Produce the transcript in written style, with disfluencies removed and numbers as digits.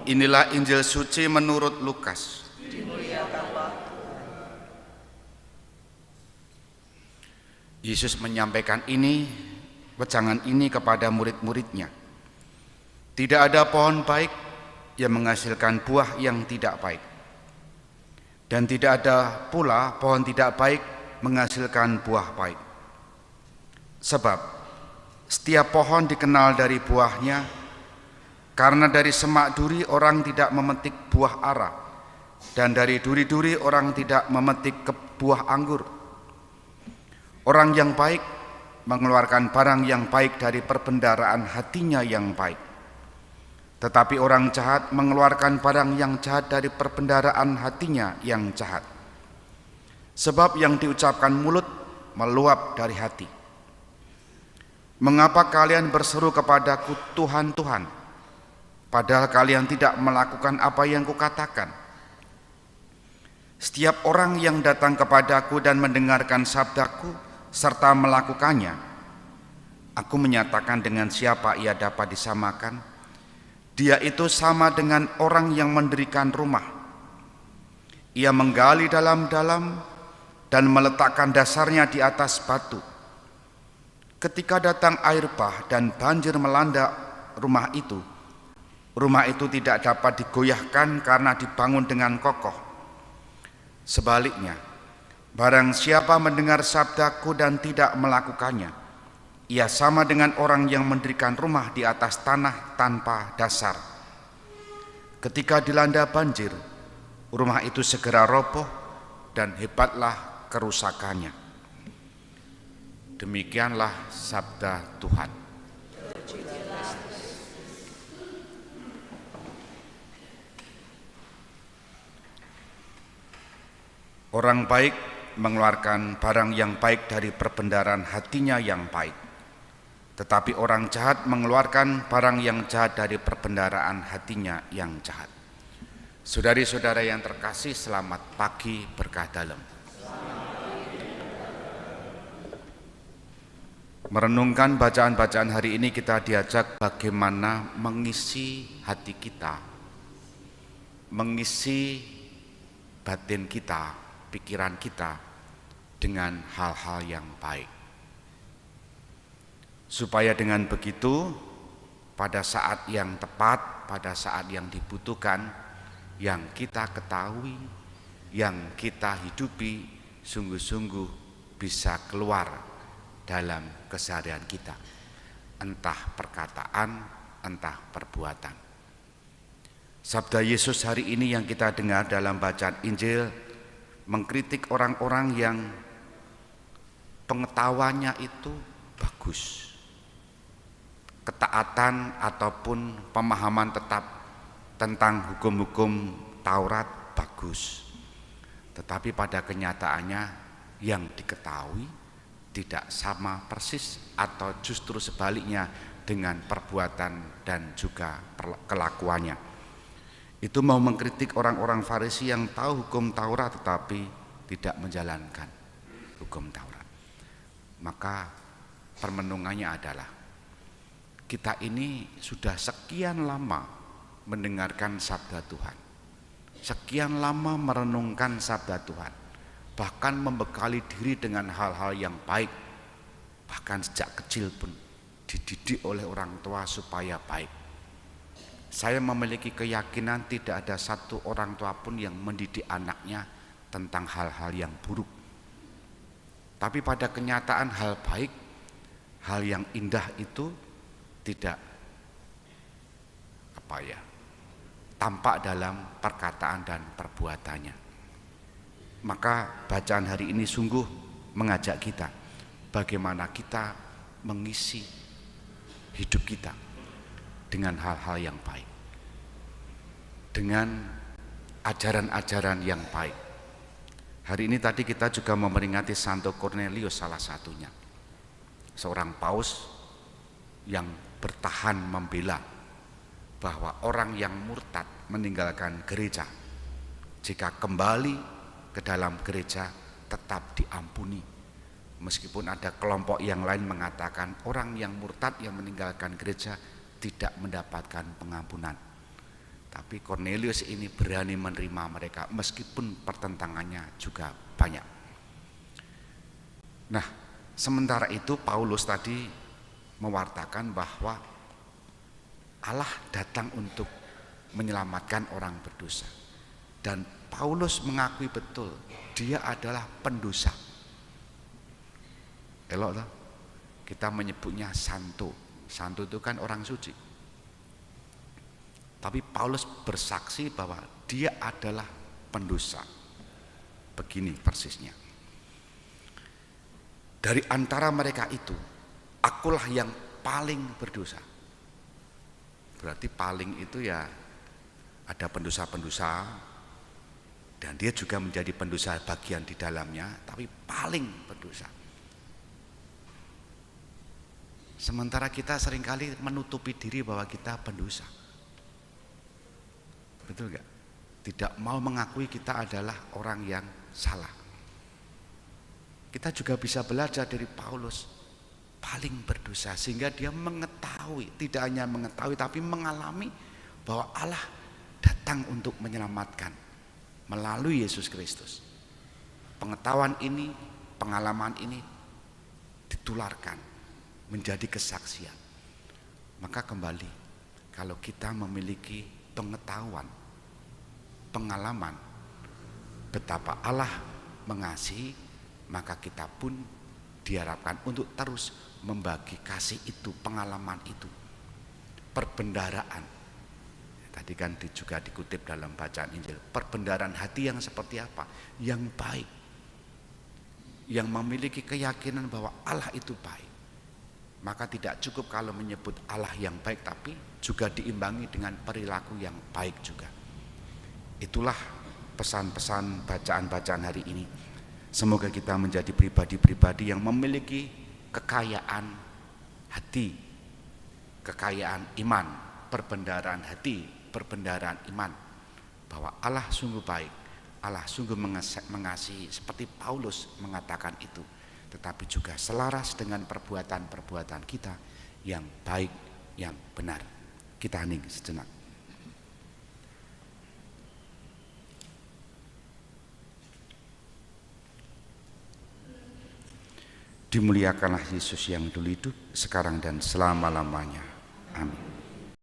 Inilah Injil suci menurut Lukas. Yesus menyampaikan wejangan ini kepada murid-muridnya. Tidak ada pohon baik yang menghasilkan buah yang tidak baik, dan tidak ada pula pohon tidak baik menghasilkan buah baik. Sebab setiap pohon dikenal dari buahnya, karena dari semak duri orang tidak memetik buah ara, dan dari duri-duri orang tidak memetik buah anggur. Orang yang baik mengeluarkan barang yang baik dari perbendaharaan hatinya yang baik, tetapi orang jahat mengeluarkan barang yang jahat dari perbendaharaan hatinya yang jahat. Sebab yang diucapkan mulut meluap dari hati. Mengapa kalian berseru kepadaku Tuhan, Tuhan, padahal kalian tidak melakukan apa yang kukatakan? Setiap orang yang datang kepadaku dan mendengarkan sabdaku serta melakukannya, aku menyatakan dengan siapa ia dapat disamakan. Dia itu sama dengan orang yang mendirikan rumah. Ia menggali dalam-dalam dan meletakkan dasarnya di atas batu. Ketika datang air bah dan banjir melanda rumah itu tidak dapat digoyahkan karena dibangun dengan kokoh. Sebaliknya, barang siapa mendengar sabdaku dan tidak melakukannya, ia sama dengan orang yang mendirikan rumah di atas tanah tanpa dasar. Ketika dilanda banjir, rumah itu segera roboh dan hebatlah kerusakannya. Demikianlah sabda Tuhan. Orang baik mengeluarkan barang yang baik dari perbendaharaan hatinya yang baik, tetapi orang jahat mengeluarkan barang yang jahat dari perbendaharaan hatinya yang jahat. Saudari-saudara yang terkasih, selamat pagi berkah dalam. Merenungkan bacaan-bacaan hari ini, kita diajak bagaimana mengisi hati kita, mengisi batin kita, pikiran kita dengan hal-hal yang baik, supaya dengan begitu pada saat yang tepat, pada saat yang dibutuhkan, yang kita ketahui, yang kita hidupi, sungguh-sungguh bisa keluar dalam keseharian kita, entah perkataan, entah perbuatan. Sabda Yesus hari ini yang kita dengar dalam bacaan Injil mengkritik orang-orang yang pengetahuannya itu bagus, ketaatan ataupun pemahaman tetap tentang hukum-hukum Taurat bagus, tetapi pada kenyataannya yang diketahui tidak sama persis atau justru sebaliknya dengan perbuatan dan juga kelakuannya. Itu mau mengkritik orang-orang Farisi yang tahu hukum Taurat tetapi tidak menjalankan hukum Taurat. Maka permenungannya adalah, kita ini sudah sekian lama mendengarkan sabda Tuhan, sekian lama merenungkan sabda Tuhan, bahkan membekali diri dengan hal-hal yang baik, bahkan sejak kecil pun dididik oleh orang tua supaya baik. Saya memiliki keyakinan tidak ada satu orang tua pun yang mendidik anaknya tentang hal-hal yang buruk. Tapi pada kenyataan hal baik, hal yang indah itu tidak tampak dalam perkataan dan perbuatannya. Maka bacaan hari ini sungguh mengajak kita bagaimana kita mengisi hidup kita dengan hal-hal yang baik, dengan ajaran-ajaran yang baik. Hari ini tadi kita juga memperingati Santo Cornelius, salah satunya, seorang paus yang bertahan membela bahwa orang yang murtad meninggalkan gereja, jika kembali ke dalam gereja tetap diampuni. Meskipun ada kelompok yang lain mengatakan orang yang murtad yang meninggalkan gereja tidak mendapatkan pengampunan. Tapi Cornelius ini berani menerima mereka meskipun pertentangannya juga banyak. Nah, sementara itu Paulus tadi mewartakan bahwa Allah datang untuk menyelamatkan orang berdosa. Dan Paulus mengakui betul dia adalah pendosa. Elok lah, kita menyebutnya santo. Santo itu kan orang suci. Tapi Paulus bersaksi bahwa dia adalah pendosa. Begini persisnya. Dari antara mereka itu, akulah yang paling berdosa. Berarti paling itu ya ada pendosa-pendosa, dan dia juga menjadi pendosa bagian di dalamnya, tapi paling berdosa. Sementara kita seringkali menutupi diri bahwa kita pendosa. Betul gak? Tidak mau mengakui kita adalah orang yang salah. Kita juga bisa belajar dari Paulus, paling berdosa, sehingga dia mengetahui, tidak hanya mengetahui tapi mengalami bahwa Allah datang untuk menyelamatkan melalui Yesus Kristus. Pengetahuan ini, pengalaman ini ditularkan menjadi kesaksian. Maka kembali, kalau kita memiliki pengetahuan, pengalaman betapa Allah mengasihi, maka kita pun diharapkan untuk terus membagi kasih itu, pengalaman itu, perbendaharaan. Tadi kan juga dikutip dalam bacaan Injil, perbendaharaan hati yang seperti apa? Yang baik, yang memiliki keyakinan bahwa Allah itu baik. Maka tidak cukup kalau menyebut Allah yang baik, tapi juga diimbangi dengan perilaku yang baik juga. Itulah pesan-pesan bacaan-bacaan hari ini. Semoga kita menjadi pribadi-pribadi yang memiliki kekayaan hati, kekayaan iman, perbendaharaan hati, perbendaharaan iman, bahwa Allah sungguh baik, Allah sungguh mengasihi, seperti Paulus mengatakan itu, tetapi juga selaras dengan perbuatan-perbuatan kita yang baik, yang benar. Kita hening sejenak. Dimuliakanlah Yesus yang dulu hidup, sekarang dan selama-lamanya. Amin.